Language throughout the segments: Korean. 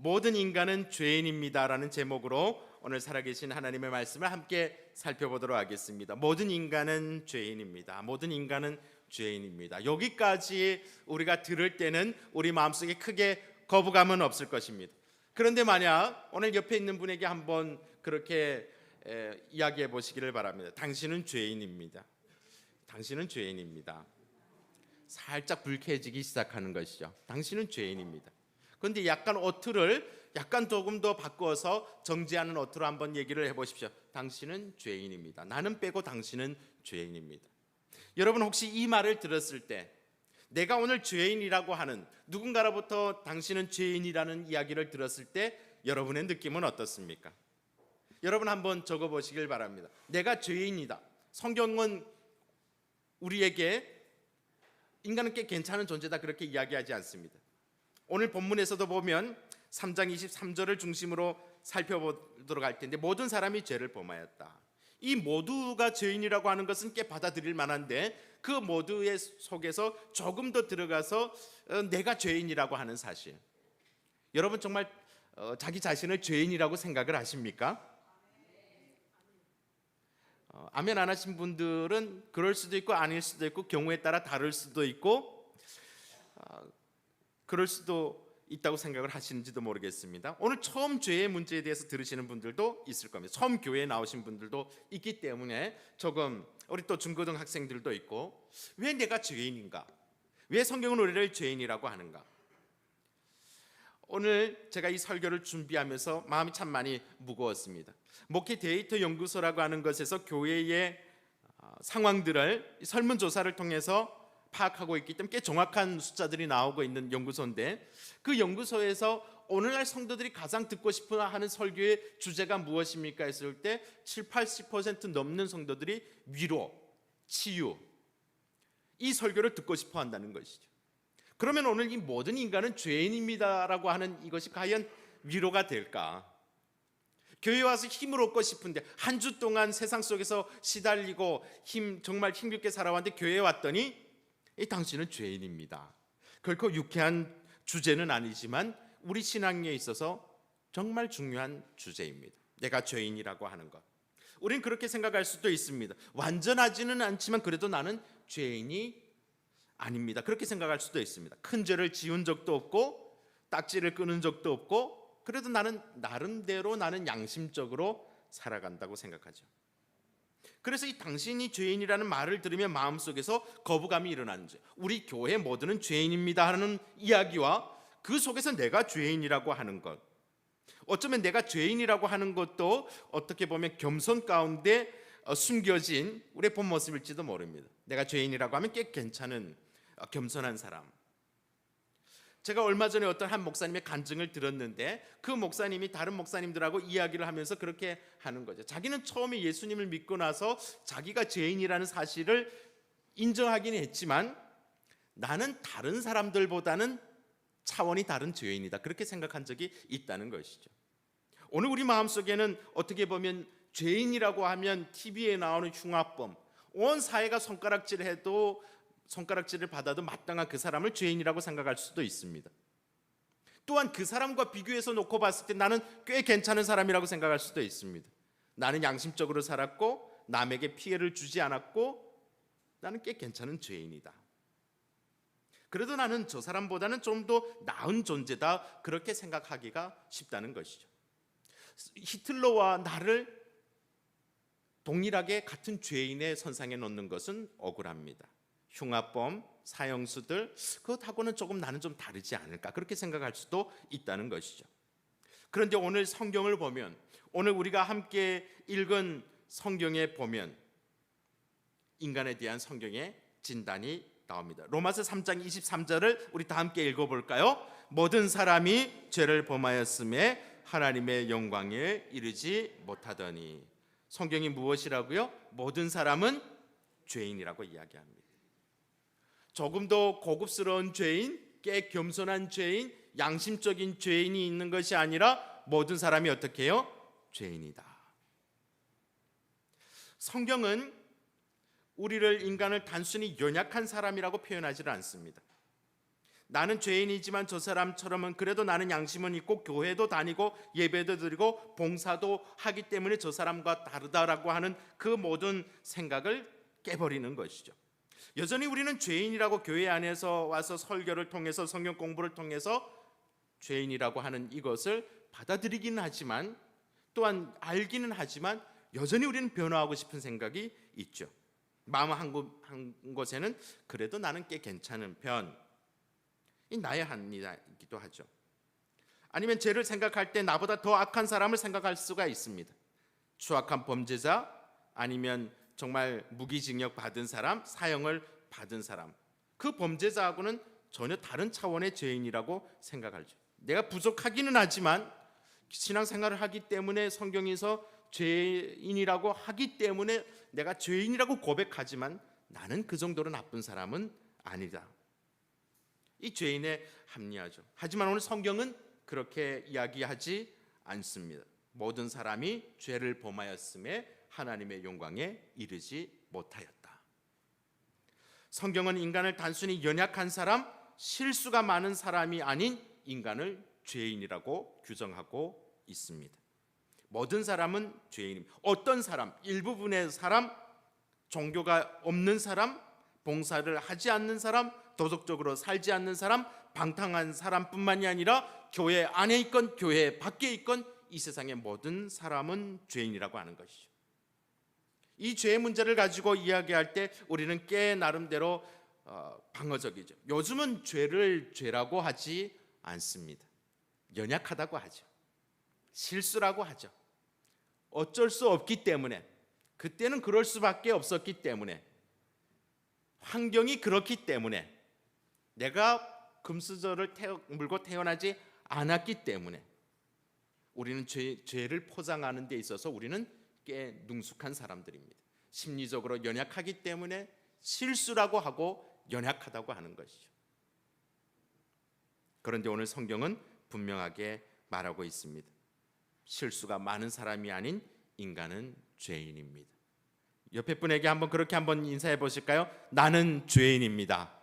모든 인간은 죄인입니다라는 제목으로 오늘 살아계신 하나님의 말씀을 함께 살펴보도록 하겠습니다. 모든 인간은 죄인입니다. 모든 인간은 죄인입니다. 여기까지 우리가 들을 때는 우리 마음속에 크게 거부감은 없을 것입니다. 그런데 만약 오늘 옆에 있는 분에게 한번 그렇게 이야기해 보시기를 바랍니다. 당신은 죄인입니다. 당신은 죄인입니다. 살짝 불쾌해지기 시작하는 것이죠. 당신은 죄인입니다. 그런데 약간 어투를 조금 더 바꿔서 정지하는 어투로 한번 얘기를 해보십시오. 당신은 죄인입니다. 나는 빼고 당신은 죄인입니다. 여러분 혹시 이 말을 들었을 때 내가 오늘 죄인이라고 하는 누군가로부터 당신은 죄인이라는 이야기를 들었을 때 여러분의 느낌은 어떻습니까? 여러분 한번 적어보시길 바랍니다. 내가 죄인이다. 성경은 우리에게 인간은 꽤 괜찮은 존재다 그렇게 이야기하지 않습니다. 오늘 본문에서도 보면 3장 23절을 중심으로 살펴보도록 할 텐데 모든 사람이 죄를 범하였다. 이 모두가 죄인이라고 하는 것은 꽤 받아들일 만한데 그 모두의 속에서 조금 더 들어가서 내가 죄인이라고 하는 사실. 여러분 정말 자기 자신을 죄인이라고 생각을 하십니까? 아멘 안 하신 분들은 그럴 수도 있고 아닐 수도 있고 경우에 따라 다를 수도 있고 그럴 수도 있다고 생각을 하시는지도 모르겠습니다. 오늘 처음 죄의 문제에 대해서 들으시는 분들도 있을 겁니다. 처음 교회에 나오신 분들도 있기 때문에 조금 우리 또 중고등학생들도 있고 왜 내가 죄인인가? 왜 성경은 우리를 죄인이라고 하는가? 오늘 제가 이 설교를 준비하면서 마음이 참 많이 무거웠습니다. 목회 데이터 연구소라고 하는 것에서 교회의 상황들을 설문조사를 통해서 파악하고 있기 때문에 꽤 정확한 숫자들이 나오고 있는 연구소인데 그 연구소에서 오늘날 성도들이 가장 듣고 싶어 하는 설교의 주제가 무엇입니까 했을 때 70-80% 넘는 성도들이 위로, 치유 이 설교를 듣고 싶어 한다는 것이죠. 그러면 오늘 이 모든 인간은 죄인입니다라고 하는 이것이 과연 위로가 될까? 교회 와서 힘을 얻고 싶은데 한 주 동안 세상 속에서 시달리고 정말 힘겹게 살아왔는데 교회에 왔더니 당신은 죄인입니다. 결코 유쾌한 주제는 아니지만 우리 신앙에 있어서 정말 중요한 주제입니다. 내가 죄인이라고 하는 것. 우린 그렇게 생각할 수도 있습니다. 완전하지는 않지만 그래도 나는 죄인이 아닙니다. 그렇게 생각할 수도 있습니다. 큰 죄를 지은 적도 없고 딱지를 끊은 적도 없고 그래도 나는 나름대로 나는 양심적으로 살아간다고 생각하죠. 그래서 이 당신이 죄인이라는 말을 들으면 마음속에서 거부감이 일어나는 거죠. 우리 교회 모두는 죄인입니다 하는 이야기와 그 속에서 내가 죄인이라고 하는 것, 어쩌면 내가 죄인이라고 하는 것도 어떻게 보면 겸손 가운데 숨겨진 우리의 본 모습일지도 모릅니다. 내가 죄인이라고 하면 꽤 괜찮은 겸손한 사람. 제가 얼마 전에 어떤 한 목사님의 간증을 들었는데 그 목사님이 다른 목사님들하고 이야기를 하면서 그렇게 하는 거죠. 자기는 처음에 예수님을 믿고 나서 자기가 죄인이라는 사실을 인정하긴 했지만 나는 다른 사람들보다는 차원이 다른 죄인이다 그렇게 생각한 적이 있다는 것이죠. 오늘 우리 마음속에는 어떻게 보면 죄인이라고 하면 TV에 나오는 흉악범, 온 사회가 손가락질을 받아도 마땅한 그 사람을 죄인이라고 생각할 수도 있습니다. 또한 그 사람과 비교해서 놓고 봤을 때 나는 꽤 괜찮은 사람이라고 생각할 수도 있습니다. 나는 양심적으로 살았고 남에게 피해를 주지 않았고 나는 꽤 괜찮은 죄인이다. 그래도 나는 저 사람보다는 좀 더 나은 존재다 그렇게 생각하기가 쉽다는 것이죠. 히틀러와 나를 동일하게 같은 죄인의 선상에 놓는 것은 억울합니다. 흉악범, 사형수들 그것하고는 조금 나는 좀 다르지 않을까 그렇게 생각할 수도 있다는 것이죠. 그런데 오늘 성경을 보면 오늘 우리가 함께 읽은 성경에 보면 인간에 대한 성경의 진단이 나옵니다. 로마서 3장 23절을 우리 다 함께 읽어볼까요? 모든 사람이 죄를 범하였음에 하나님의 영광에 이르지 못하더니. 성경이 무엇이라고요? 모든 사람은 죄인이라고 이야기합니다. 조금 더 고급스러운 죄인, 꽤 겸손한 죄인, 양심적인 죄인이 있는 것이 아니라 모든 사람이 어떻게 해요? 죄인이다. 성경은 우리를 인간을 단순히 연약한 사람이라고 표현하지 않습니다. 나는 죄인이지만 저 사람처럼은 그래도 나는 양심은 있고 교회도 다니고 예배도 드리고 봉사도 하기 때문에 저 사람과 다르다라고 하는 그 모든 생각을 깨버리는 것이죠. 여전히 우리는 죄인이라고 교회 안에서 와서 설교를 통해서 성경 공부를 통해서 죄인이라고 하는 이것을 받아들이기는 하지만 또한 알기는 하지만 여전히 우리는 변화하고 싶은 생각이 있죠. 마음 한 곳에는 그래도 나는 꽤 괜찮은 편, 이 나의 합리이기도 하죠. 아니면 죄를 생각할 때 나보다 더 악한 사람을 생각할 수가 있습니다. 추악한 범죄자, 아니면 정말 무기징역 받은 사람, 사형을 받은 사람, 그 범죄자하고는 전혀 다른 차원의 죄인이라고 생각하죠. 내가 부족하기는 하지만 신앙생활을 하기 때문에 성경에서 죄인이라고 하기 때문에 내가 죄인이라고 고백하지만 나는 그 정도로 나쁜 사람은 아니다. 이 죄인의 합리화죠. 하지만 오늘 성경은 그렇게 이야기하지 않습니다. 모든 사람이 죄를 범하였음에 하나님의 영광에 이르지 못하였다. 성경은 인간을 단순히 연약한 사람, 실수가 많은 사람이 아닌 인간을 죄인이라고 규정하고 있습니다. 모든 사람은 죄인입니다. 어떤 사람, 일부분의 사람, 종교가 없는 사람, 봉사를 하지 않는 사람, 도덕적으로 살지 않는 사람, 방탕한 사람뿐만이 아니라 교회 안에 있건 교회 밖에 있건 이 세상의 모든 사람은 죄인이라고 하는 것이죠. 이 죄의 문제를 가지고 이야기할 때 우리는 꽤 나름대로 방어적이죠. 요즘은 죄를 죄라고 하지 않습니다. 연약하다고 하죠. 실수라고 하죠. 어쩔 수 없기 때문에, 그때는 그럴 수밖에 없었기 때문에, 환경이 그렇기 때문에, 내가 금수저를 물고 태어나지 않았기 때문에 우리는 죄를 포장하는 데 있어서 우리는 꽤 능숙한 사람들입니다. 심리적으로 연약하기 때문에 실수라고 하고 연약하다고 하는 것이죠. 그런데 오늘 성경은 분명하게 말하고 있습니다. 실수가 많은 사람이 아닌 인간은 죄인입니다. 옆에 분에게 그렇게 한번 인사해 보실까요? 나는 죄인입니다.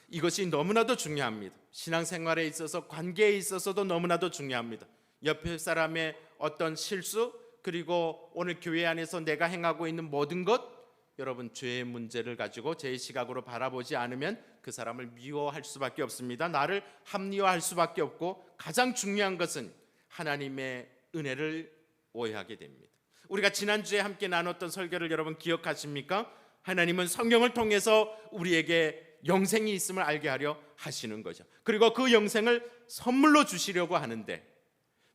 이것이 너무나도 중요합니다. 신앙생활에 있어서, 관계에 있어서도 너무나도 중요합니다. 옆에 사람의 어떤 실수, 그리고 오늘 교회 안에서 내가 행하고 있는 모든 것, 여러분 죄의 문제를 가지고 제 시각으로 바라보지 않으면 그 사람을 미워할 수밖에 없습니다. 나를 합리화할 수밖에 없고, 가장 중요한 것은 하나님의 은혜를 오해하게 됩니다. 우리가 지난주에 함께 나눴던 설교를 여러분 기억하십니까? 하나님은 성경을 통해서 우리에게 영생이 있음을 알게 하려 하시는 거죠. 그리고 그 영생을 선물로 주시려고 하는데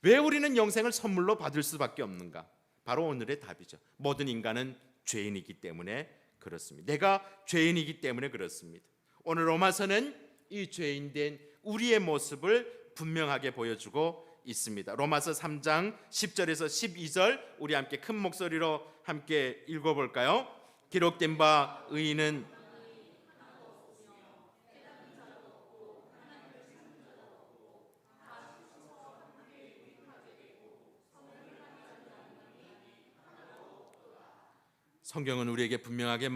왜 우리는 영생을 선물로 받을 수밖에 없는가? 바로 오늘의 답이죠. 모든 인간은 죄인이기 때문에 그렇습니다. 내가 죄인이기 때문에 그렇습니다. 오늘 로마서는 이 죄인된 우리의 모습을 분명하게 보여주고 있습니다. 로마서 3장 10절에서 12절 우리 함께 큰 목소리로 함께 읽어볼까요? 기록된 바 의인은 성경은 우리에게 분명하게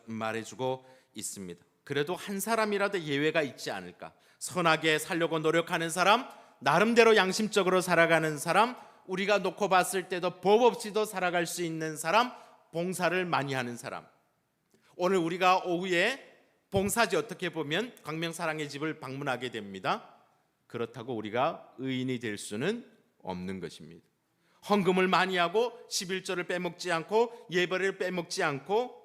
말해주고 있습니다. 그래도 한 사람이라도 예외가 있지 않을까? 선하게 살려고 노력하는 사람, 나름대로 양심적으로 살아가는 사람, 우리가 놓고 봤을 때도 법 없이도 살아갈 수 있는 사람, 봉사를 많이 하는 사람. 오늘 우리가 오후에 봉사지 어떻게 보면 광명사랑의 집을 방문하게 됩니다. 그렇다고 우리가 의인이 될 수는 없는 것입니다. 헌금을 많이 하고 11조를 빼먹지 않고 예배를 빼먹지 않고,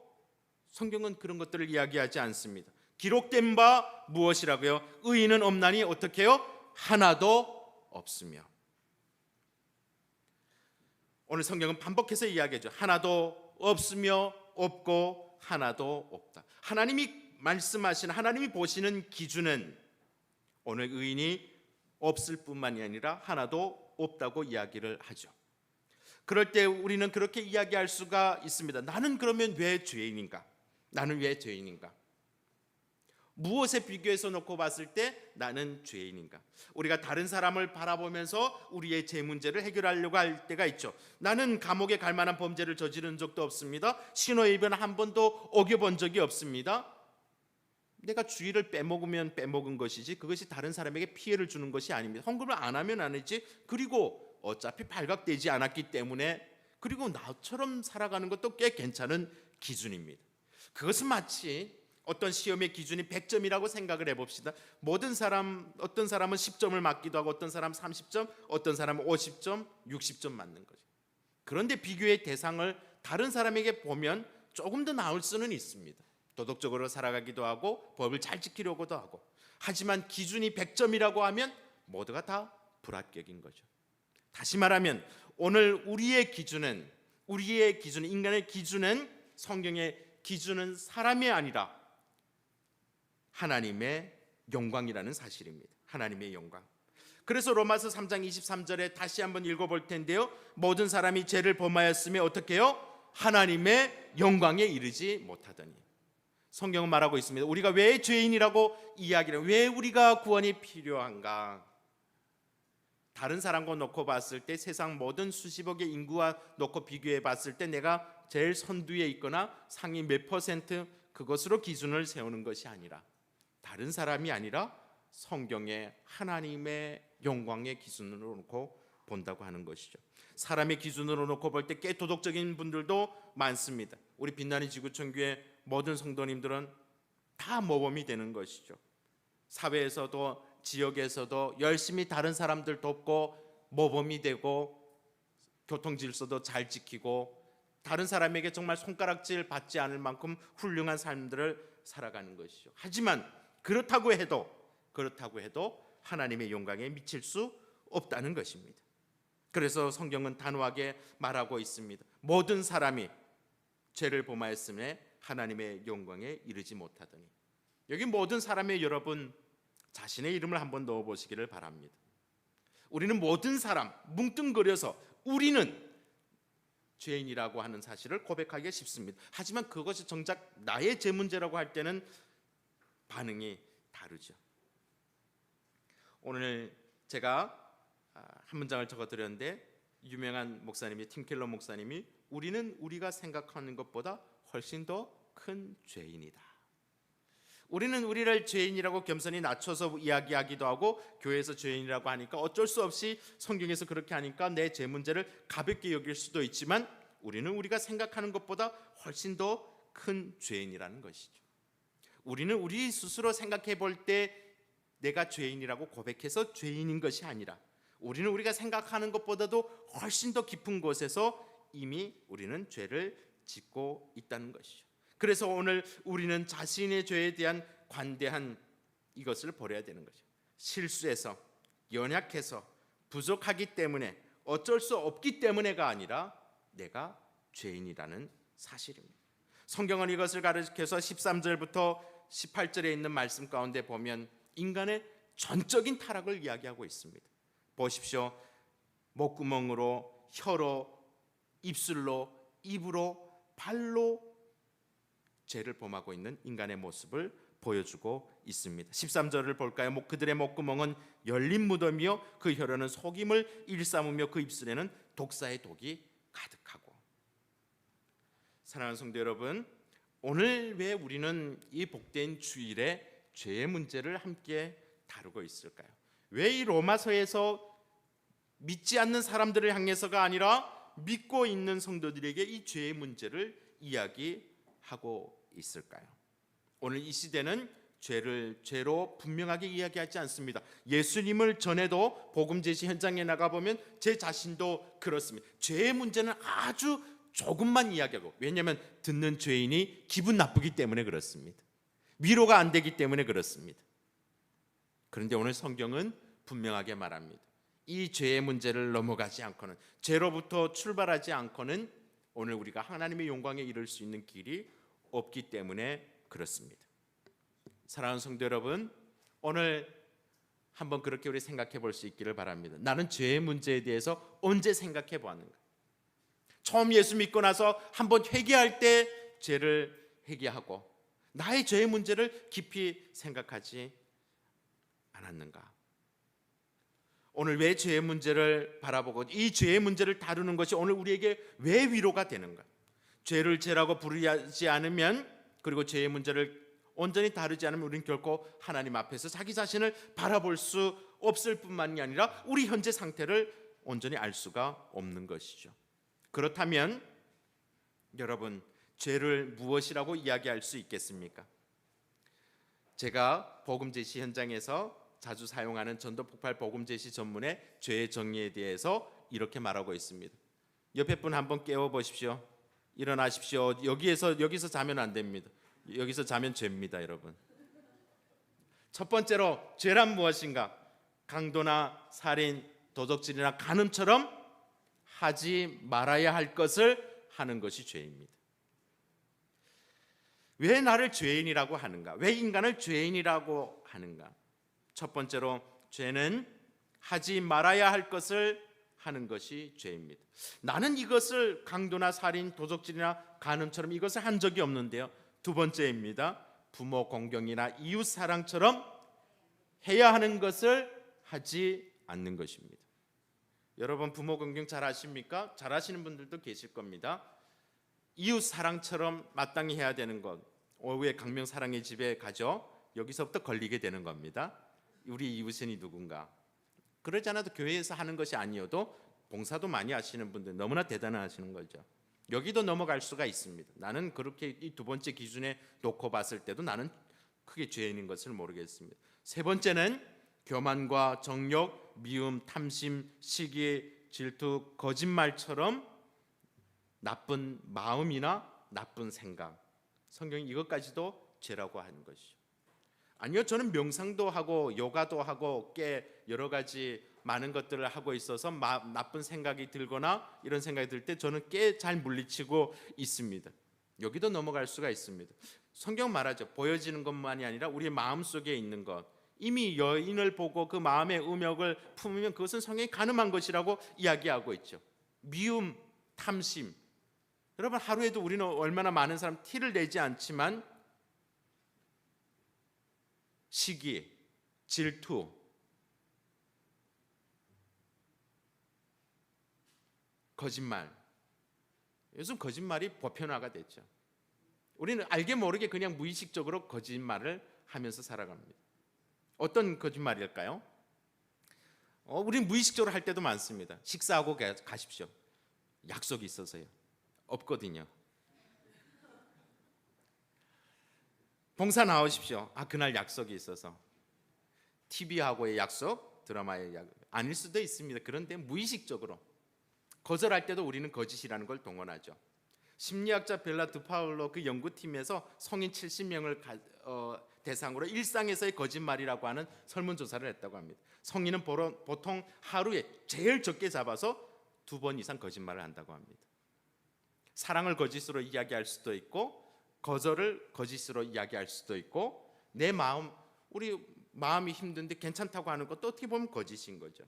성경은 그런 것들을 이야기하지 않습니다. 기록된 바 무엇이라고요? 의인은 없나니 어떻게 해요? 하나도 없으며. 오늘 성경은 반복해서 이야기하죠. 하나도 없으며 없고 하나도 없다. 하나님이 말씀하신, 하나님이 보시는 기준은 오늘 의인이 없을 뿐만이 아니라 하나도 없다고 이야기를 하죠. 그럴 때 우리는 그렇게 이야기할 수가 있습니다. 나는 그러면 왜 죄인인가? 나는 왜 죄인인가? 무엇에 비교해서 놓고 봤을 때 나는 죄인인가? 우리가 다른 사람을 바라보면서 우리의 죄 문제를 해결하려고 할 때가 있죠. 나는 감옥에 갈 만한 범죄를 저지른 적도 없습니다. 신호위반 한 번도 어겨본 적이 없습니다. 내가 주일을 빼먹으면 빼먹은 것이지 그것이 다른 사람에게 피해를 주는 것이 아닙니다. 헌금을 안 하면 안 했지. 그리고 어차피 발각되지 않았기 때문에, 그리고 나처럼 살아가는 것도 꽤 괜찮은 기준입니다. 그것은 마치 어떤 시험의 기준이 100점이라고 생각을 해봅시다. 모든 사람, 어떤 사람은 10점을 맞기도 하고 어떤 사람은 30점, 어떤 사람은 50점, 60점 맞는 거죠. 그런데 비교의 대상을 다른 사람에게 보면 조금 더 나을 수는 있습니다. 도덕적으로 살아가기도 하고 법을 잘 지키려고도 하고. 하지만 기준이 100점이라고 하면 모두가 다 불합격인 거죠. 다시 말하면 오늘 우리의 기준은, 인간의 기준은, 성경의 기준은 사람이 아니라 하나님의 영광이라는 사실입니다. 하나님의 영광. 그래서 로마서 3장 23절에 다시 한번 읽어볼 텐데요. 모든 사람이 죄를 범하였으며 어떻게 해요? 하나님의 영광에 이르지 못하더니. 성경은 말하고 있습니다. 우리가 왜 죄인이라고 이야기를, 왜 우리가 구원이 필요한가? 다른 사람과 놓고 봤을 때, 세상 모든 수십억의 인구와 놓고 비교해 봤을 때 내가 제일 선두에 있거나 상위 몇 퍼센트, 그것으로 기준을 세우는 것이 아니라, 다른 사람이 아니라 성경의 하나님의 영광의 기준으로 놓고 본다고 하는 것이죠. 사람의 기준으로 놓고 볼 때 꽤 도덕적인 분들도 많습니다. 우리 빛나는 지구촌교회 모든 성도님들은 다 모범이 되는 것이죠. 사회에서도 지역에서도 열심히 다른 사람들 돕고 모범이 되고, 교통 질서도 잘 지키고, 다른 사람에게 정말 손가락질 받지 않을 만큼 훌륭한 삶들을 살아가는 것이죠. 하지만 그렇다고 해도 하나님의 영광에 미칠 수 없다는 것입니다. 그래서 성경은 단호하게 말하고 있습니다. 모든 사람이 죄를 범하였음에 하나님의 영광에 이르지 못하더니. 여기 모든 사람의, 여러분 자신의 이름을 한번 넣어보시기를 바랍니다. 우리는 모든 사람, 뭉뚱그려서 우리는 죄인이라고 하는 사실을 고백하기가 쉽습니다. 하지만 그것이 정작 나의 죄 문제라고 할 때는 반응이 다르죠. 오늘 제가 한 문장을 적어드렸는데, 유명한 목사님이, 팀 켈러 목사님이 우리는 우리가 생각하는 것보다 훨씬 더 큰 죄인이다. 우리는 우리를 죄인이라고 겸손히 낮춰서 이야기하기도 하고, 교회에서 죄인이라고 하니까 어쩔 수 없이 성경에서 그렇게 하니까 내 죄 문제를 가볍게 여길 수도 있지만, 우리는 우리가 생각하는 것보다 훨씬 더 큰 죄인이라는 것이죠. 우리는 우리 스스로 생각해 볼 때 내가 죄인이라고 고백해서 죄인인 것이 아니라, 우리는 우리가 생각하는 것보다도 훨씬 더 깊은 곳에서 이미 우리는 죄를 짓고 있다는 것이죠. 그래서 오늘 우리는 자신의 죄에 대한 관대한 이것을 버려야 되는 거죠. 실수해서, 연약해서, 부족하기 때문에, 어쩔 수 없기 때문에가 아니라 내가 죄인이라는 사실입니다. 성경은 이것을 가르쳐서 13절부터 18절에 있는 말씀 가운데 보면 인간의 전적인 타락을 이야기하고 있습니다. 보십시오. 목구멍으로, 혀로, 입술로, 입으로, 발로 죄를 범하고 있는 인간의 모습을 보여주고 있습니다. 13절을 볼까요? 그들의 목구멍은 열린 무덤이요 그 혀로는 속임을 일삼으며 그 입술에는 독사의 독이 가득하고. 사랑하는 성도 여러분, 오늘 왜 우리는 이 복된 주일에 죄의 문제를 함께 다루고 있을까요? 왜 이 로마서에서 믿지 않는 사람들을 향해서가 아니라 믿고 있는 성도들에게 이 죄의 문제를 이야기하고 있을까요? 오늘 이 시대는 죄를 죄로 분명하게 이야기하지 않습니다. 예수님을 전해도 복음 제시 현장에 나가보면 제 자신도 그렇습니다. 죄의 문제는 아주 조금만 이야기하고, 왜냐하면 듣는 죄인이 기분 나쁘기 때문에 그렇습니다. 위로가 안 되기 때문에 그렇습니다. 그런데 오늘 성경은 분명하게 말합니다. 이 죄의 문제를 넘어가지 않고는, 죄로부터 출발하지 않고는 오늘 우리가 하나님의 영광에 이를 수 있는 길이 없기 때문에 그렇습니다. 사랑하는 성도 여러분, 오늘 한번 그렇게 우리 생각해 볼 수 있기를 바랍니다. 나는 죄의 문제에 대해서 언제 생각해 보았는가? 처음 예수 믿고 나서 한번 회개할 때 죄를 회개하고 나의 죄의 문제를 깊이 생각하지 않았는가? 오늘 왜 죄의 문제를 바라보고 이 죄의 문제를 다루는 것이 오늘 우리에게 왜 위로가 되는가? 죄를 죄라고 부르지 않으면, 그리고 죄의 문제를 온전히 다르지 않으면 우리는 결코 하나님 앞에서 자기 자신을 바라볼 수 없을 뿐만이 아니라 우리 현재 상태를 온전히 알 수가 없는 것이죠. 그렇다면 여러분, 죄를 무엇이라고 이야기할 수 있겠습니까? 제가 복음 제시 현장에서 자주 사용하는 전도 폭발 복음 제시 전문의 죄의 정의에 대해서 이렇게 말하고 있습니다. 옆에 분 한번 깨워 보십시오. 일어나십시오. 여기서 자면 안 됩니다. 여기서 자면 죄입니다, 여러분. 첫 번째로 죄란 무엇인가? 강도나 살인, 도적질이나 간음처럼 하지 말아야 할 것을 하는 것이 죄입니다. 왜 나를 죄인이라고 하는가? 왜 인간을 죄인이라고 하는가? 첫 번째로 죄는 하지 말아야 할 것을 하는 것이 죄입니다. 나는 이것을 강도나 살인, 도적질이나 간음처럼 이것을 한 적이 없는데요. 두 번째입니다. 부모 공경이나 이웃 사랑처럼 해야 하는 것을 하지 않는 것입니다. 여러분, 부모 공경 잘 아십니까? 잘 아시는 분들도 계실 겁니다. 이웃 사랑처럼 마땅히 해야 되는 것. 오후에 강명 사랑의 집에 가죠. 여기서부터 걸리게 되는 겁니다. 우리 이웃이 누군가. 그러지 않아도 교회에서 하는 것이 아니어도 봉사도 많이 하시는 분들 너무나 대단하시는 거죠. 여기도 넘어갈 수가 있습니다. 나는 그렇게 이 두 번째 기준에 놓고 봤을 때도 나는 크게 죄인인 것을 모르겠습니다. 세 번째는 교만과 정욕, 미움, 탐심, 시기, 질투, 거짓말처럼 나쁜 마음이나 나쁜 생각. 성경이 이것까지도 죄라고 하는 것이죠. 아니요, 저는 명상도 하고 요가도 하고 꽤 여러 가지 많은 것들을 하고 있어서 나쁜 생각이 들거나 이런 생각이 들 때 저는 꽤 잘 물리치고 있습니다. 여기도 넘어갈 수가 있습니다. 성경 말하죠. 보여지는 것만이 아니라 우리 마음속에 있는 것. 이미 여인을 보고 그 마음의 음욕을 품으면 그것은 성경이 간음한 것이라고 이야기하고 있죠. 미움, 탐심. 여러분, 하루에도 우리는 얼마나 많은 사람 티를 내지 않지만 시기, 질투, 거짓말. 요즘 거짓말이 보편화가 됐죠. 우리는 알게 모르게 그냥 무의식적으로 거짓말을 하면서 살아갑니다. 어떤 거짓말일까요? 우리는 무의식적으로 할 때도 많습니다. 식사하고 가십시오. 약속이 있어서요. 없거든요. 봉사 나오십시오. 그날 약속이 있어서. TV하고의 약속, 드라마의 약속. 아닐 수도 있습니다. 그런데 무의식적으로 거절할 때도 우리는 거짓이라는 걸 동원하죠. 심리학자 벨라 드파울로 그 연구팀에서 성인 70명을 대상으로 일상에서의 거짓말이라고 하는 설문조사를 했다고 합니다. 성인은 보통 하루에 제일 적게 잡아서 2번 이상 거짓말을 한다고 합니다. 사랑을 거짓으로 이야기할 수도 있고 거절을 거짓으로 이야기할 수도 있고 내 마음, 우리 마음이 힘든데 괜찮다고 하는 것도 어떻게 보면 거짓인 거죠.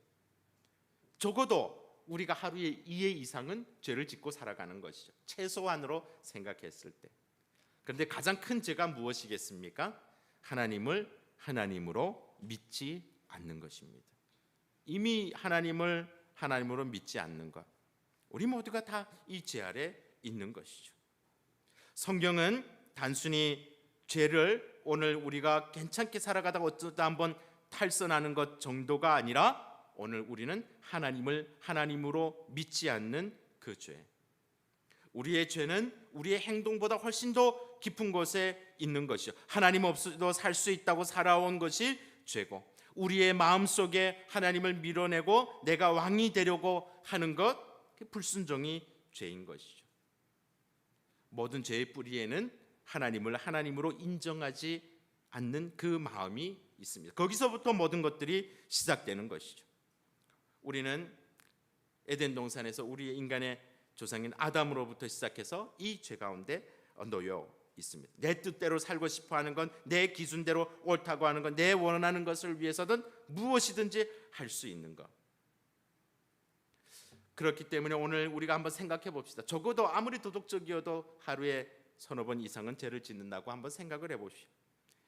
적어도 우리가 하루에 2회 이상은 죄를 짓고 살아가는 것이죠. 최소한으로 생각했을 때. 그런데 가장 큰 죄가 무엇이겠습니까? 하나님을 하나님으로 믿지 않는 것입니다. 이미 하나님을 하나님으로 믿지 않는 것. 우리 모두가 다 이 죄 아래 있는 것이죠. 성경은 단순히 죄를 오늘 우리가 괜찮게 살아가다가 어쩌다 한번 탈선하는 것 정도가 아니라 오늘 우리는 하나님을 하나님으로 믿지 않는 그 죄. 우리의 죄는 우리의 행동보다 훨씬 더 깊은 곳에 있는 것이죠. 하나님 없이도 살 수 있다고 살아온 것이 죄고 우리의 마음속에 하나님을 밀어내고 내가 왕이 되려고 하는 것, 그게 불순종이 죄인 것이죠. 모든 죄의 뿌리에는 하나님을 하나님으로 인정하지 않는 그 마음이 있습니다. 거기서부터 모든 것들이 시작되는 것이죠. 우리는 에덴 동산에서 우리의 인간의 조상인 아담으로부터 시작해서 이 죄 가운데 놓여 있습니다. 내 뜻대로 살고 싶어 하는 건, 내 기준대로 옳다고 하는 건, 내 원하는 것을 위해서든 무엇이든지 할 수 있는 것. 그렇기 때문에 오늘 우리가 한번 생각해 봅시다. 적어도 아무리 도덕적이어도 하루에 서너 번 이상은 죄를 짓는다고 한번 생각을 해보십시오.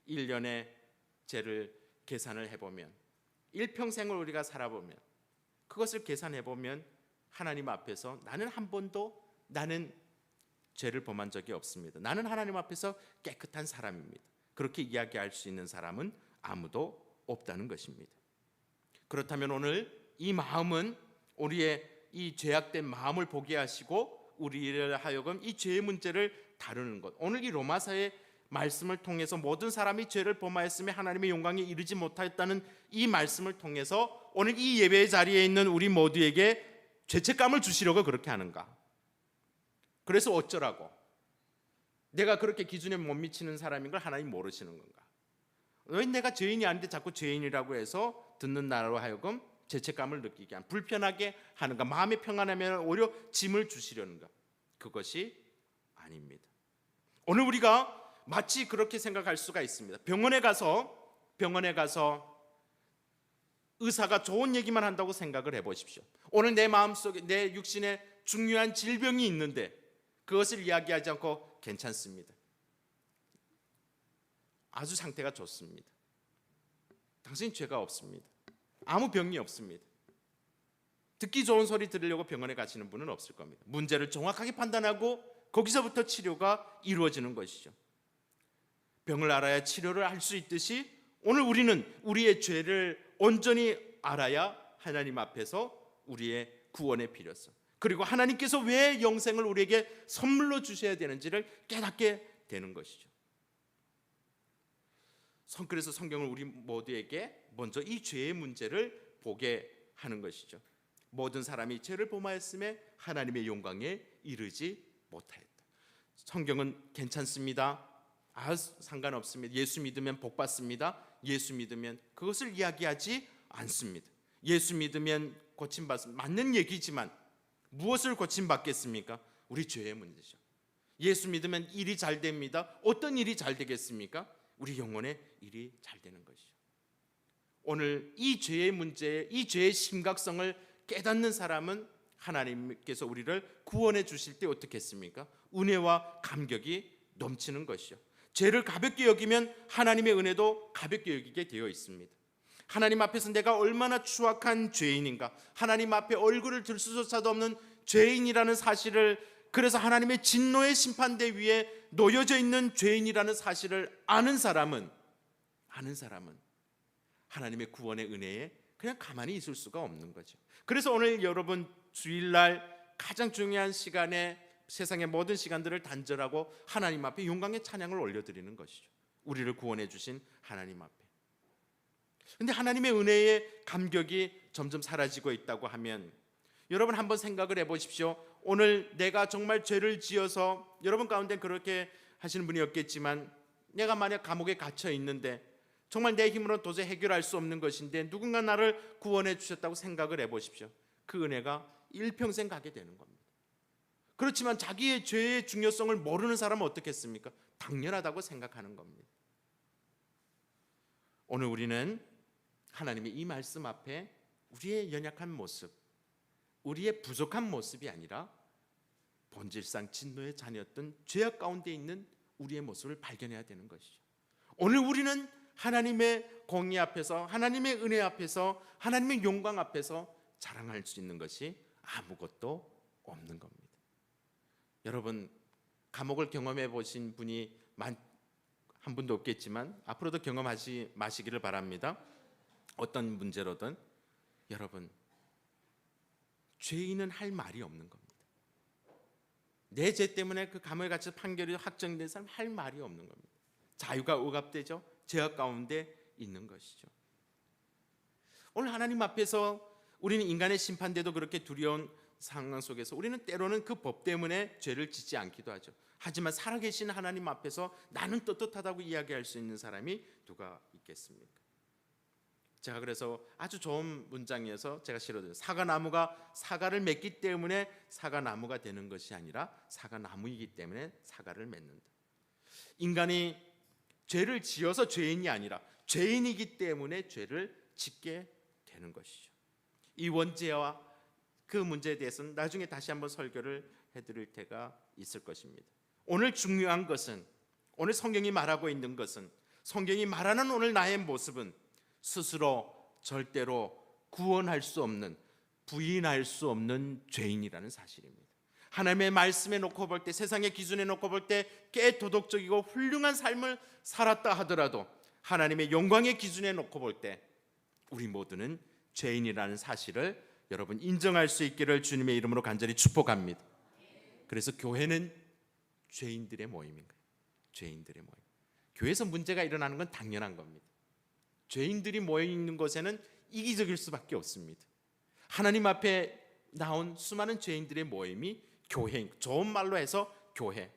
1년에 죄를 계산을 해보면, 일평생을 우리가 살아보면, 그것을 계산해보면 하나님 앞에서 나는 한 번도 나는 죄를 범한 적이 없습니다. 나는 하나님 앞에서 깨끗한 사람입니다. 그렇게 이야기할 수 있는 사람은 아무도 없다는 것입니다. 그렇다면 오늘 이 마음은 우리의 이 죄악된 마음을 보게 하시고 우리를 하여금 이 죄의 문제를 다루는 것, 오늘 이 로마서의 말씀을 통해서 모든 사람이 죄를 범하였으며 하나님의 영광에 이르지 못하였다는 이 말씀을 통해서 오늘 이 예배의 자리에 있는 우리 모두에게 죄책감을 주시려고 그렇게 하는가? 그래서 어쩌라고? 내가 그렇게 기준에 못 미치는 사람인 걸 하나님 모르시는 건가? 왜 내가 죄인이 아닌데 자꾸 죄인이라고 해서 듣는 나로 하여금 죄책감을 느끼게 한, 불편하게 하는가? 마음의 평안하면 오히려 짐을 주시려는가? 그것이 아닙니다. 오늘 우리가 마치 그렇게 생각할 수가 있습니다. 병원에 가서 의사가 좋은 얘기만 한다고 생각을 해보십시오. 오늘 내 마음속에 내 육신에 중요한 질병이 있는데 그것을 이야기하지 않고 괜찮습니다. 아주 상태가 좋습니다. 당신 죄가 없습니다. 아무 병이 없습니다. 듣기 좋은 소리 들으려고 병원에 가시는 분은 없을 겁니다. 문제를 정확하게 판단하고 거기서부터 치료가 이루어지는 것이죠. 병을 알아야 치료를 할 수 있듯이 오늘 우리는 우리의 죄를 온전히 알아야 하나님 앞에서 우리의 구원의 필요성, 그리고 하나님께서 왜 영생을 우리에게 선물로 주셔야 되는지를 깨닫게 되는 것이죠. 그래서 성경은 우리 모두에게 먼저 이 죄의 문제를 보게 하는 것이죠. 모든 사람이 죄를 범하였음에 하나님의 영광에 이르지 못하였다. 성경은 괜찮습니다. 상관없습니다. 예수 믿으면 복 받습니다. 예수 믿으면 그것을 이야기하지 않습니다. 예수 믿으면 고침받습니다. 맞는 얘기지만 무엇을 고침받겠습니까? 우리 죄의 문제죠. 예수 믿으면 일이 잘 됩니다. 어떤 일이 잘 되겠습니까? 우리 영혼의 일이 잘 되는 것이죠. 오늘 이 죄의 문제, 이 죄의 심각성을 깨닫는 사람은 하나님께서 우리를 구원해 주실 때 어떻게 했습니까? 은혜와 감격이 넘치는 것이죠. 죄를 가볍게 여기면 하나님의 은혜도 가볍게 여기게 되어 있습니다. 하나님 앞에서 내가 얼마나 추악한 죄인인가, 하나님 앞에 얼굴을 들 수조차도 없는 죄인이라는 사실을, 그래서 하나님의 진노의 심판대 위에 놓여져 있는 죄인이라는 사실을 아는 사람은 하나님의 구원의 은혜에 그냥 가만히 있을 수가 없는 거죠. 그래서 오늘 여러분 주일날 가장 중요한 시간에 세상의 모든 시간들을 단절하고 하나님 앞에 영광의 찬양을 올려드리는 것이죠. 우리를 구원해 주신 하나님 앞에. 근데 하나님의 은혜의 감격이 점점 사라지고 있다고 하면 여러분 한번 생각을 해보십시오. 오늘 내가 정말 죄를 지어서, 여러분 가운데 그렇게 하시는 분이 없겠지만, 내가 만약 감옥에 갇혀 있는데 정말 내 힘으로 도저히 해결할 수 없는 것인데 누군가 나를 구원해 주셨다고 생각을 해보십시오. 그 은혜가 일평생 가게 되는 겁니다. 그렇지만 자기의 죄의 중요성을 모르는 사람은 어떻겠습니까? 당연하다고 생각하는 겁니다. 오늘 우리는 하나님의 이 말씀 앞에 우리의 연약한 모습, 우리의 부족한 모습이 아니라 본질상 진노의 자녀였던 죄악 가운데 있는 우리의 모습을 발견해야 되는 것이죠. 오늘 우리는 하나님의 공의 앞에서, 하나님의 은혜 앞에서, 하나님의 영광 앞에서 자랑할 수 있는 것이 아무것도 없는 겁니다. 여러분 감옥을 경험해 보신 분이 한 분도 없겠지만 앞으로도 경험하지 마시기를 바랍니다. 어떤 문제로든 여러분 죄인은 할 말이 없는 겁니다. 내 죄 때문에 그 감옥에 갇혀 판결이 확정된 사람 할 말이 없는 겁니다. 자유가 억압되죠. 죄악 가운데 있는 것이죠. 오늘 하나님 앞에서 우리는 인간의 심판대도 그렇게 두려운 상황 속에서 우리는 때로는 그 법 때문에 죄를 짓지 않기도 하죠. 하지만 살아계신 하나님 앞에서 나는 떳떳하다고 이야기할 수 있는 사람이 누가 있겠습니까? 제가 그래서 아주 좋은 문장이어서 제가 실어드려요. 사과나무가 사과를 맺기 때문에 사과나무가 되는 것이 아니라 사과나무이기 때문에 사과를 맺는다. 인간이 죄를 지어서 죄인이 아니라 죄인이기 때문에 죄를 짓게 되는 것이죠. 이 원죄와 그 문제에 대해서는 나중에 다시 한번 설교를 해드릴 때가 있을 것입니다. 오늘 중요한 것은, 오늘 성경이 말하고 있는 것은, 성경이 말하는 오늘 나의 모습은 스스로 절대로 구원할 수 없는, 부인할 수 없는 죄인이라는 사실입니다. 하나님의 말씀에 놓고 볼 때, 세상의 기준에 놓고 볼 때 꽤 도덕적이고 훌륭한 삶을 살았다 하더라도 하나님의 영광의 기준에 놓고 볼 때 우리 모두는 죄인이라는 사실을 여러분 인정할 수 있기를 주님의 이름으로 간절히 축복합니다. 그래서 교회는 죄인들의 모임인 거예요. 죄인들의 모임. 교회에서 문제가 일어나는 건 당연한 겁니다. 죄인들이 모여 있는 곳에는 이기적일 수밖에 없습니다. 하나님 앞에 나온 수많은 죄인들의 모임이 교회, 좋은 말로 해서 교회.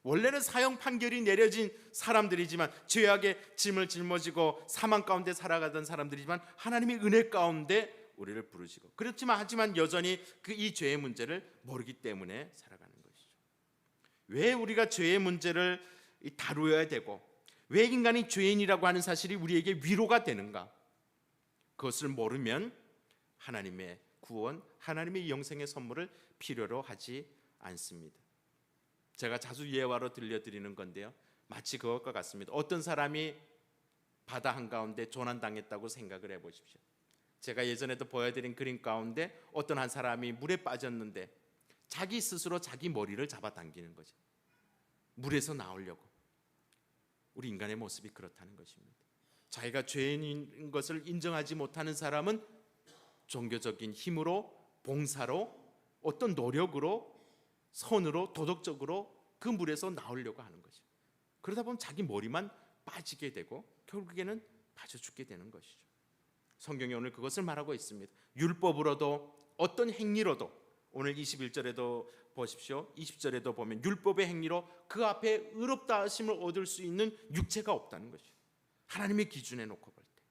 원래는 사형 판결이 내려진 사람들이지만 죄악의 짐을 짊어지고 사망 가운데 살아가던 사람들이지만 하나님의 은혜 가운데 우리를 부르시고, 하지만 여전히 이 죄의 문제를 모르기 때문에 살아가는 것이죠. 왜 우리가 죄의 문제를 다루어야 되고 왜 인간이 죄인이라고 하는 사실이 우리에게 위로가 되는가? 그것을 모르면 하나님의 구원, 하나님의 영생의 선물을 필요로 하지 않습니다. 제가 자주 예화로 들려드리는 건데요, 마치 그것과 같습니다. 어떤 사람이 바다 한가운데 조난당했다고 생각을 해보십시오. 제가 예전에도 보여드린 그림 가운데 어떤 한 사람이 물에 빠졌는데 자기 스스로 자기 머리를 잡아당기는 거죠. 물에서 나오려고. 우리 인간의 모습이 그렇다는 것입니다. 자기가 죄인인 것을 인정하지 못하는 사람은 종교적인 힘으로, 봉사로, 어떤 노력으로, 선으로, 도덕적으로 그 물에서 나오려고 하는 거죠. 그러다 보면 자기 머리만 빠지게 되고 결국에는 빠져 죽게 되는 것이죠. 성경이 오늘 그것을 말하고 있습니다. 율법으로도 어떤 행위로도, 오늘 21절에도 보십시오. 20절에도 보면 율법의 행위로 그 앞에 의롭다 하심을 얻을 수 있는 육체가 없다는 것이죠. 하나님의 기준에 놓고 볼 때.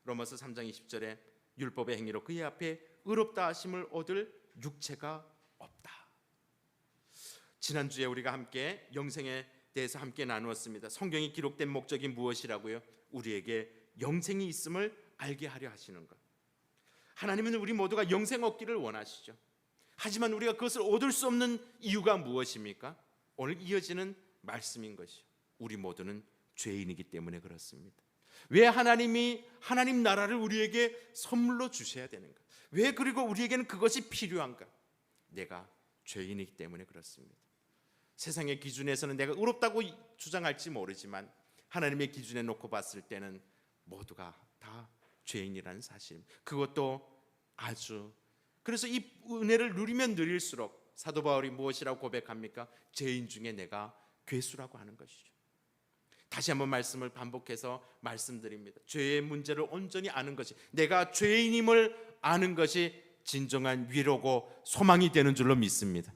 로마서 3장 20절에 율법의 행위로 그의 앞에 의롭다 하심을 얻을 육체가 없다. 지난주에 우리가 함께 영생에 대해서 함께 나누었습니다. 성경이 기록된 목적이 무엇이라고요? 우리에게 영생이 있음을 알게 하려 하시는 것. 하나님은 우리 모두가 영생 얻기를 원하시죠. 하지만 우리가 그것을 얻을 수 없는 이유가 무엇입니까? 오늘 이어지는 말씀인 것이요. 우리 모두는 죄인이기 때문에 그렇습니다. 왜 하나님 나라를 우리에게 선물로 주셔야 되는가? 왜 그리고 우리에게는 그것이 필요한가? 내가 죄인이기 때문에 그렇습니다. 세상의 기준에서는 내가 의롭다고 주장할지 모르지만 하나님의 기준에 놓고 봤을 때는 모두가 다 죄인이라는 사실. 그것도 아주, 그래서 이 은혜를 누리면 누릴수록 사도 바울이 무엇이라고 고백합니까? 죄인 중에 내가 괴수라고 하는 것이죠. 다시 한번 말씀을 반복해서 말씀드립니다. 죄의 문제를 온전히 아는 것이, 내가 죄인임을 아는 것이 진정한 위로고 소망이 되는 줄로 믿습니다.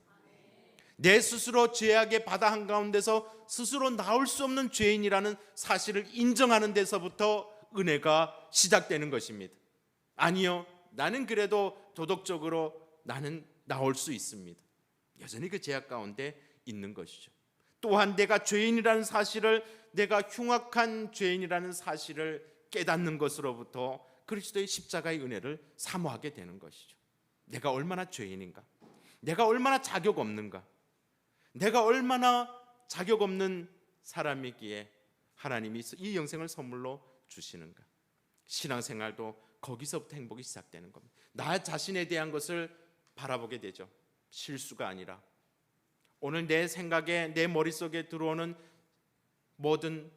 내 스스로 죄악의 바다 한가운데서 스스로 나올 수 없는 죄인이라는 사실을 인정하는 데서부터 은혜가 시작되는 것입니다. 아니요, 나는 그래도 도덕적으로 나는 나올 수 있습니다. 여전히 그 죄악 가운데 있는 것이죠. 또한 내가 죄인이라는 사실을, 내가 흉악한 죄인이라는 사실을 깨닫는 것으로부터 그리스도의 십자가의 은혜를 사모하게 되는 것이죠. 내가 얼마나 죄인인가? 내가 얼마나 자격 없는가? 내가 얼마나 자격 없는 사람이기에 하나님이 이 영생을 선물로 주시는가? 신앙생활도 거기서부터 행복이 시작되는 겁니다. 나 자신에 대한 것을 바라보게 되죠. 실수가 아니라 오늘 내 생각에, 내 머릿속에 들어오는 모든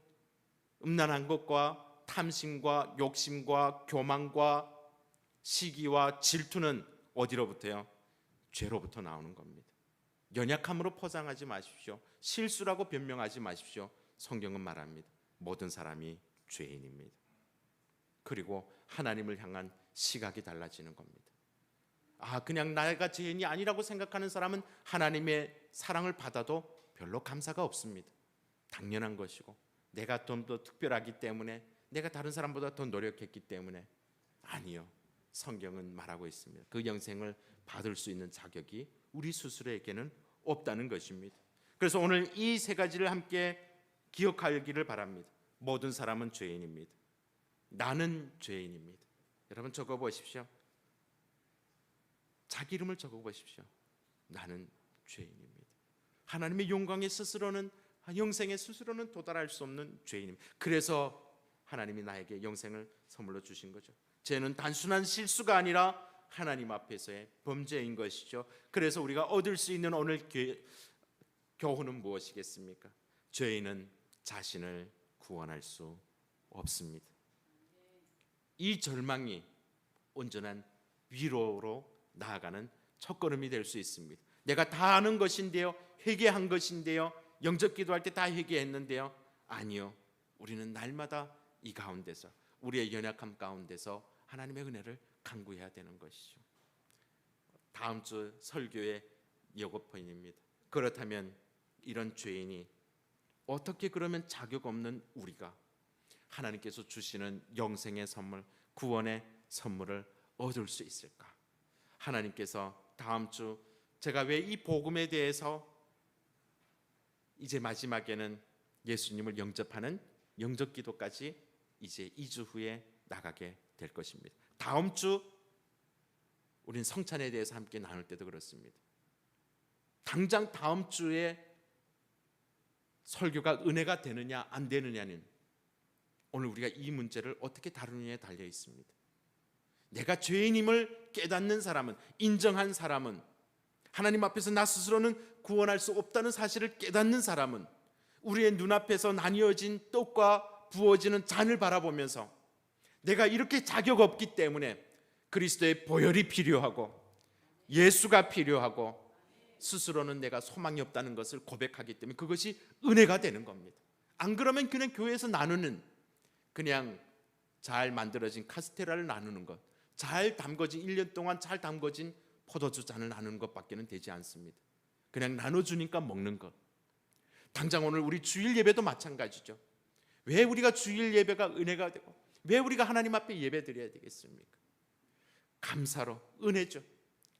음란한 것과 탐심과 욕심과 교만과 시기와 질투는 어디로부터요? 죄로부터 나오는 겁니다. 연약함으로 포장하지 마십시오. 실수라고 변명하지 마십시오. 성경은 말합니다. 모든 사람이 죄인입니다. 그리고 하나님을 향한 시각이 달라지는 겁니다. 그냥 내가 죄인이 아니라고 생각하는 사람은 하나님의 사랑을 받아도 별로 감사가 없습니다. 당연한 것이고, 내가 좀 더 특별하기 때문에, 내가 다른 사람보다 더 노력했기 때문에. 아니요, 성경은 말하고 있습니다. 그 영생을 받을 수 있는 자격이 우리 스스로에게는 없다는 것입니다. 그래서 오늘 이 세 가지를 함께 기억하기를 바랍니다. 모든 사람은 죄인입니다. 나는 죄인입니다. 여러분 적어보십시오. 자기 이름을 적어보십시오. 나는 죄인입니다. 하나님의 영광의 스스로는, 영생의 스스로는 도달할 수 없는 죄인입니다. 그래서 하나님이 나에게 영생을 선물로 주신 거죠. 죄는 단순한 실수가 아니라 하나님 앞에서의 범죄인 것이죠. 그래서 우리가 얻을 수 있는 오늘 교훈은 무엇이겠습니까? 죄인은 자신을 구원할 수 없습니다. 이 절망이 온전한 위로로 나아가는 첫걸음이 될 수 있습니다. 내가 다 아는 것인데요, 회개한 것인데요, 영접 기도할 때 다 회개했는데요, 아니요, 우리는 날마다 이 가운데서, 우리의 연약함 가운데서 하나님의 은혜를 간구해야 되는 것이죠. 다음 주 설교의 예고편입니다. 그렇다면 이런 죄인이 어떻게 그러면 자격 없는 우리가 하나님께서 주시는 영생의 선물, 구원의 선물을 얻을 수 있을까? 하나님께서 다음 주 제가 왜 이 복음에 대해서 이제 마지막에는 예수님을 영접하는 영접 기도까지 이제 2주 후에 나가게 될 것입니다. 다음 주 우린 성찬에 대해서 함께 나눌 때도 그렇습니다. 당장 다음 주에 설교가 은혜가 되느냐 안 되느냐는 오늘 우리가 이 문제를 어떻게 다루느냐에 달려 있습니다. 내가 죄인임을 깨닫는 사람은, 인정한 사람은, 하나님 앞에서 나 스스로는 구원할 수 없다는 사실을 깨닫는 사람은 우리의 눈앞에서 나뉘어진 떡과 부어지는 잔을 바라보면서 내가 이렇게 자격 없기 때문에 그리스도의 보혈이 필요하고 예수가 필요하고 스스로는 내가 소망이 없다는 것을 고백하기 때문에 그것이 은혜가 되는 겁니다. 안 그러면 그냥 교회에서 나누는, 그냥 잘 만들어진 카스테라를 나누는 것, 잘 담궈진 1년 동안 잘 담궈진 포도주 잔을 나누는 것밖에는 되지 않습니다. 그냥 나눠주니까 먹는 것. 당장 오늘 우리 주일 예배도 마찬가지죠. 왜 우리가 주일 예배가 은혜가 되고 왜 우리가 하나님 앞에 예배 드려야 되겠습니까? 감사로, 은혜죠.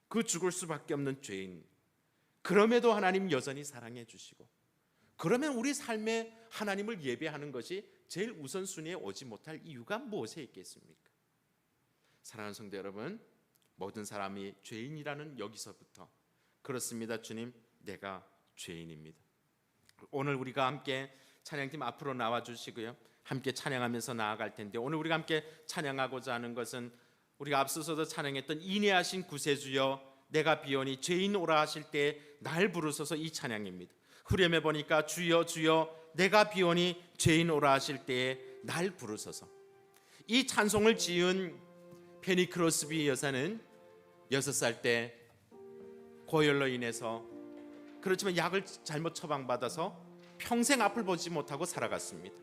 그 죽을 수밖에 없는 죄인, 그럼에도 하나님 여전히 사랑해 주시고, 그러면 우리 삶에 하나님을 예배하는 것이 제일 우선순위에 오지 못할 이유가 무엇에 있겠습니까? 사랑하는 성도 여러분, 모든 사람이 죄인이라는 여기서부터, 그렇습니다 주님, 내가 죄인입니다. 오늘 우리가 함께 찬양팀 앞으로 나와 주시고요, 함께 찬양하면서 나아갈 텐데, 오늘 우리가 함께 찬양하고자 하는 것은 우리가 앞서서도 찬양했던 인내하신 구세주여 내가 비오니 죄인 오라 하실 때 날 부르소서, 이 찬양입니다. 후렴에 보니까 주여 주여 내가 비오니 죄인 오라 하실 때에 날 부르소서. 이 찬송을 지은 페니 크로스비 여사는 6살 때 고열로 인해서, 그렇지만 약을 잘못 처방받아서 평생 앞을 보지 못하고 살아갔습니다.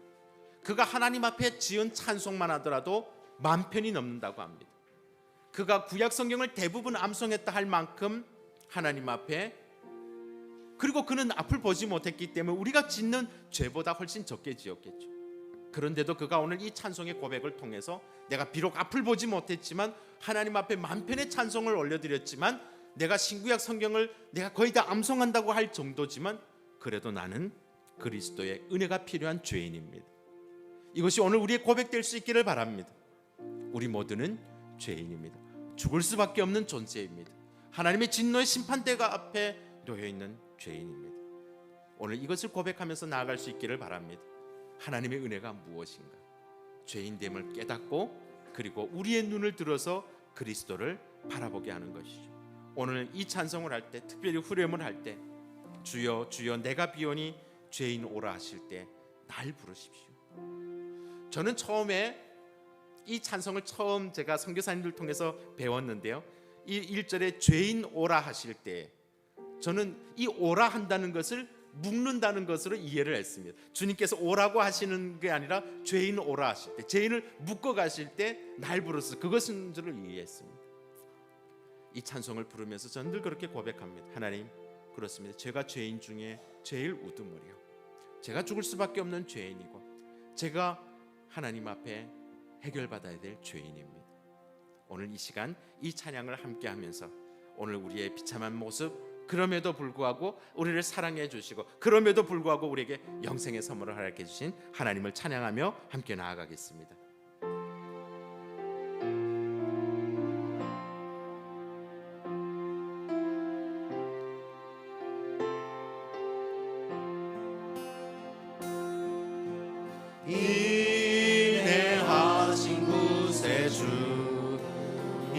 그가 하나님 앞에 지은 찬송만 하더라도 10,000편이 넘는다고 합니다. 그가 구약 성경을 대부분 암송했다 할 만큼 하나님 앞에, 그리고 그는 앞을 보지 못했기 때문에 우리가 짓는 죄보다 훨씬 적게 지었겠죠. 그런데도 그가 오늘 이 찬송의 고백을 통해서 내가 비록 앞을 보지 못했지만 하나님 앞에 10,000편의 찬송을 올려드렸지만, 내가 신구약 성경을 내가 거의 다 암송한다고 할 정도지만 그래도 나는 그리스도의 은혜가 필요한 죄인입니다. 이것이 오늘 우리의 고백될 수 있기를 바랍니다. 우리 모두는 죄인입니다. 죽을 수밖에 없는 존재입니다. 하나님의 진노의 심판대가 앞에 놓여있는 죄인입니다. 오늘 이것을 고백하면서 나아갈 수 있기를 바랍니다. 하나님의 은혜가 무엇인가, 죄인됨을 깨닫고 그리고 우리의 눈을 들어서 그리스도를 바라보게 하는 것이죠. 오늘 이 찬송을 할 때, 특별히 후렴을 할 때 주여 주여 내가 비오니 죄인 오라 하실 때 날 부르십시오. 저는 처음에 이 찬송을 처음 제가 선교사님들 통해서 배웠는데요, 이 1절에 죄인 오라 하실 때 저는 이 오라 한다는 것을 묶는다는 것으로 이해를 했습니다. 주님께서 오라고 하시는 게 아니라 죄인 오라 하실 때, 죄인을 묶어 가실 때 날 부르소서, 그것인 줄을 이해했습니다. 이 찬송을 부르면서 저는 늘 그렇게 고백합니다. 하나님, 그렇습니다. 제가 죄인 중에 제일 우두머리요, 제가 죽을 수밖에 없는 죄인이고 제가 하나님 앞에 해결받아야 될 죄인입니다. 오늘 이 시간 이 찬양을 함께 하면서 오늘 우리의 비참한 모습, 그럼에도 불구하고 우리를 사랑해 주시고 그럼에도 불구하고 우리에게 영생의 선물을 허락해 주신 하나님을 찬양하며 함께 나아가겠습니다. 인내하신 구세주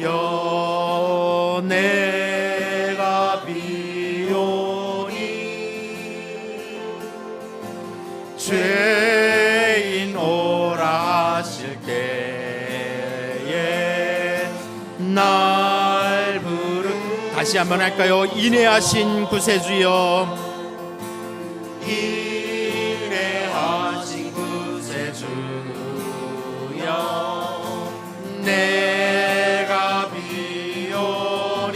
여 내가 비오니 죄인 오라 하실 때에 날 부르. 다시 한번 할까요? 인내하신 구세주여, 인내하신 구세주여, 내가 비오니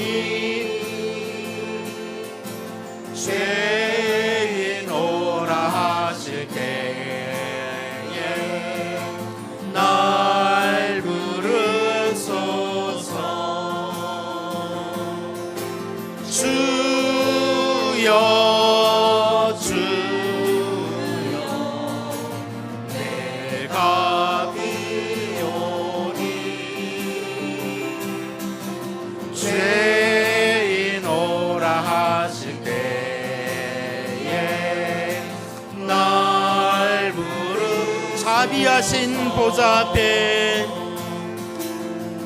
죄인 오라 하실 때에 날 부르소서. 주여 주여 내가 비오니 죄인 오라 하실 때에 날 부르. 자비하신 보좌 앞에,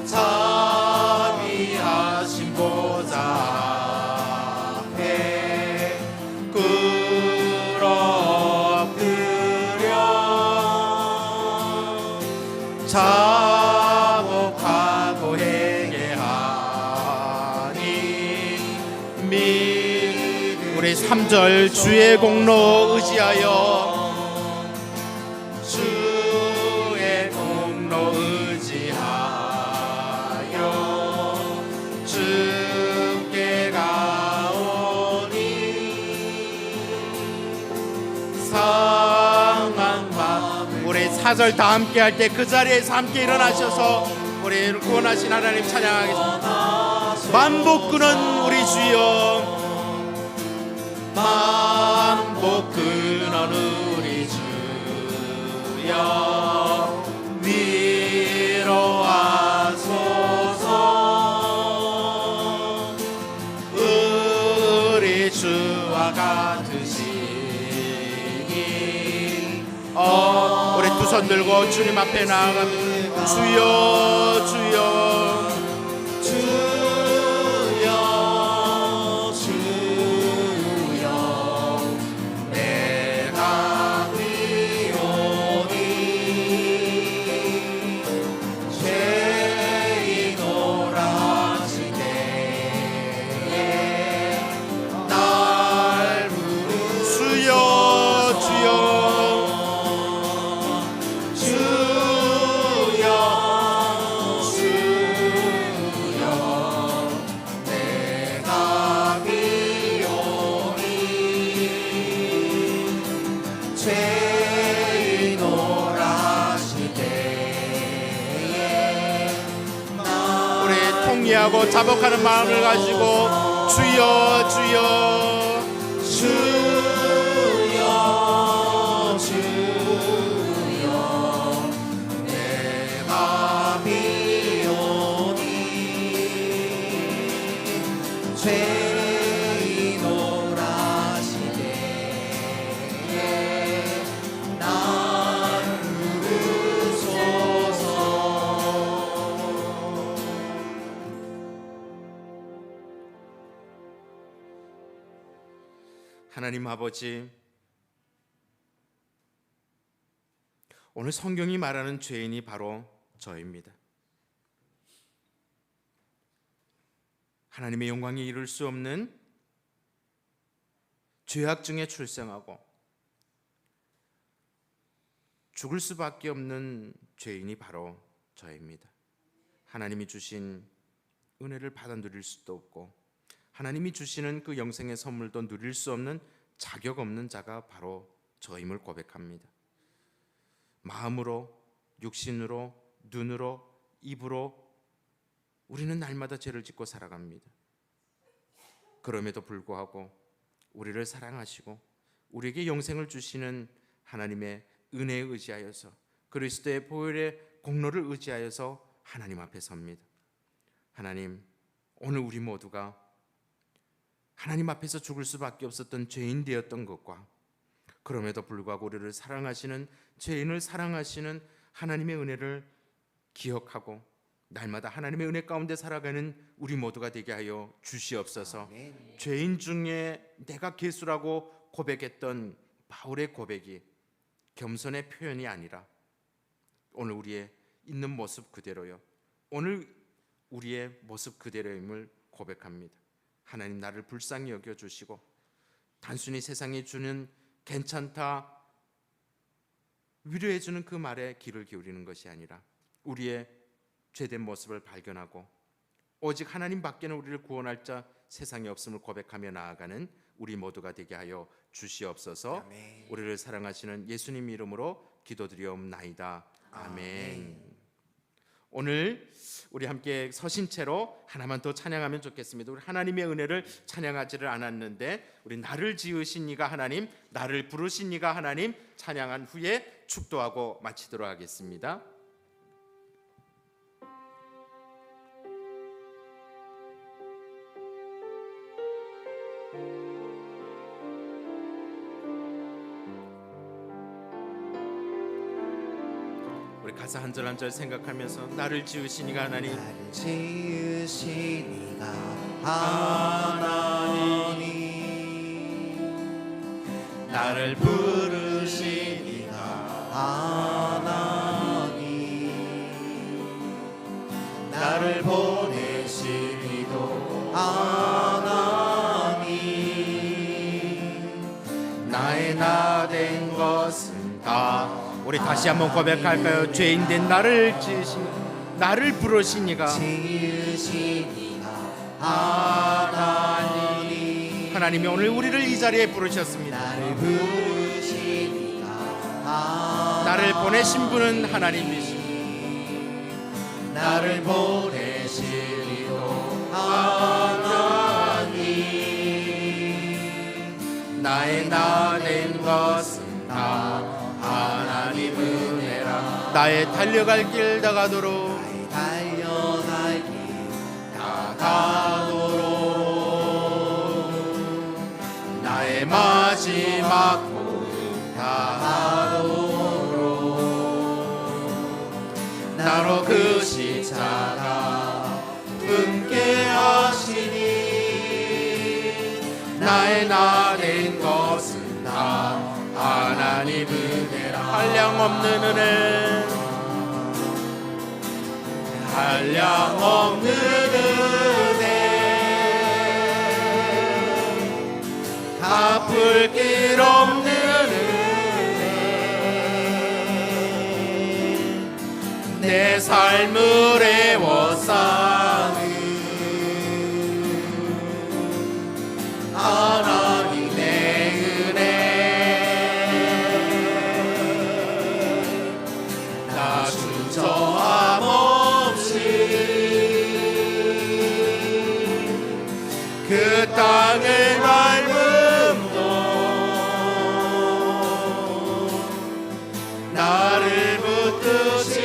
자비하신 보좌 자복하고 회개하니 우리 3절 주의 공로 의지하여, 주의 공로 의지하여 주께 가오니 상한 마음. 우리 4절 다 함께 할 때 그 자리에서 함께 일어나셔서 우리 구원하신 하나님 찬양하겠습니다. 만복 끄는 우리 주여, 만복 끄는 우리 주여, 위로하소서. 우리 주와 같으시니 우리 두 손 들고 주님 앞에 나아갑니다. 주여 주여 주여 주여 내가 비오니 죄인 오라 하실 때에 날 부르. 주여 주여 하고 자복하는 마음을 가지고 주여 주여 주여 주여 내가 비오니 죄인 오라 하실 때에 날 부르소서. 하나님 아버지, 오늘 성경이 말하는 죄인이 바로 저입니다. 하나님의 영광에 이룰 수 없는 죄악 중에 출생하고 죽을 수밖에 없는 죄인이 바로 저입니다. 하나님이 주신 은혜를 받아 누릴 수도 없고 하나님이 주시는 그 영생의 선물도 누릴 수 없는 자격 없는 자가 바로 저임을 고백합니다. 마음으로, 육신으로, 눈으로, 입으로 우리는 날마다 죄를 짓고 살아갑니다. 그럼에도 불구하고 우리를 사랑하시고 우리에게 영생을 주시는 하나님의 은혜에 의지하여서 그리스도의 보혈의 공로를 의지하여서 하나님 앞에 섭니다. 하나님, 오늘 우리 모두가 하나님 앞에서 죽을 수밖에 없었던 죄인 되었던 것과 그럼에도 불구하고 우리를 사랑하시는, 죄인을 사랑하시는 하나님의 은혜를 기억하고 날마다 하나님의 은혜 가운데 살아가는 우리 모두가 되게 하여 주시옵소서. 아멘. 죄인 중에 내가 괴수라고 고백했던 바울의 고백이 겸손의 표현이 아니라 오늘 우리의 있는 모습 그대로요, 오늘 우리의 모습 그대로임을 고백합니다. 하나님, 나를 불쌍히 여겨주시고 단순히 세상이 주는 괜찮다 위로해주는 그 말에 귀를 기울이는 것이 아니라 우리의 죄된 모습을 발견하고 오직 하나님 밖에는 우리를 구원할 자 세상에 없음을 고백하며 나아가는 우리 모두가 되게 하여 주시옵소서. 아멘. 우리를 사랑하시는 예수님 이름으로 기도드리옵나이다. 아멘. 오늘 우리 함께 서신 채로 하나만 더 찬양하면 좋겠습니다. 우리 하나님의 은혜를 찬양하지를 않았는데 우리 나를 지으신 이가 하나님, 나를 부르신 이가 하나님 찬양한 후에 축도하고 마치도록 하겠습니다. 우리 가사 한 절 한 절 생각하면서 나를 지으신 이가 하나님, 나를 지으신 이가 하나님, 나를 부르신 이가 하나님, 나를 보내신 이도 하나님, 나의 나 된 것은 다. 우리 다시 한번 고백할까요? 죄인된 나를 지으신, 나를 부르신 이가 지으신 이가 하나님, 하나님이 오늘 우리를 이 자리에 부르셨습니다. 나를 부르신 이가 하나님, 나를 보내신 분은 하나님이시고 나를 보내신 이도 하나님, 나의 나 된 것은 다 하나님 은혜라. 나의 달려갈 길 다가도록, 나의 달려갈 길 다가도록, 나의 마지막 호흡 다하도록 나로 그 십자가 은께 하시니, 나의 나 된 것은 다 하나님 은혜라. 한량없는 은혜, 한량없는 은혜, 갚을 길 없는 은혜, 내 삶을 애워싸는 하나님의 은혜, 나 주저함 없이 그 땅을 밟음도 나를 붙드시는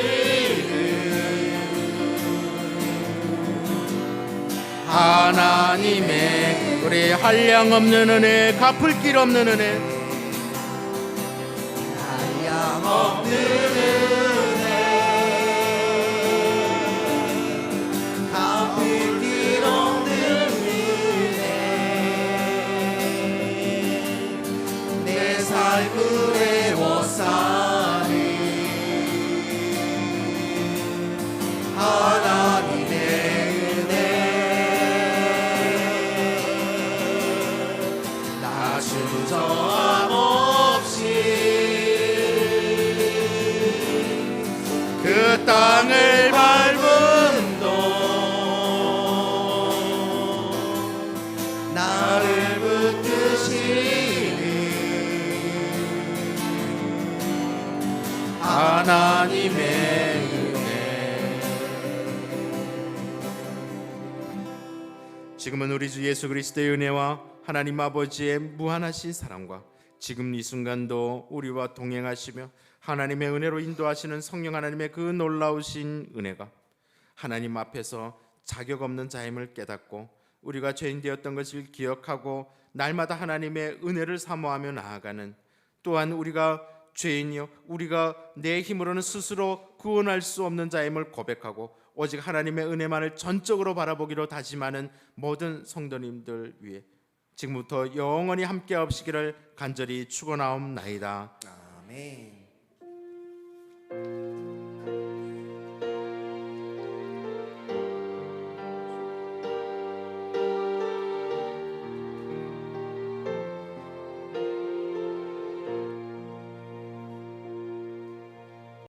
하나님의 우리 한량없는 은혜, 갚을 길 없는 은혜, 한량없는 은혜, 갚을 길 없는 은혜, 내 삶을 애워싸는 하나님의 은혜, 나 주저함 없이 그 땅을 밟음도 나를 붙드시는 하나님의 은혜. 지금은 우리 주 예수 그리스도의 은혜와 하나님 아버지의 무한하신 사랑과 지금 이 순간도 우리와 동행하시며 하나님의 은혜로 인도하시는 성령 하나님의 그 놀라우신 은혜가 하나님 앞에서 자격 없는 자임을 깨닫고 우리가 죄인 되었던 것을 기억하고 날마다 하나님의 은혜를 사모하며 나아가는, 또한 우리가 죄인이요 우리가 내 힘으로는 스스로 구원할 수 없는 자임을 고백하고 오직 하나님의 은혜만을 전적으로 바라보기로 다짐하는 모든 성도님들 위해 지금부터 영원히 함께 하시기를 간절히 축원하옵나이다. 아멘.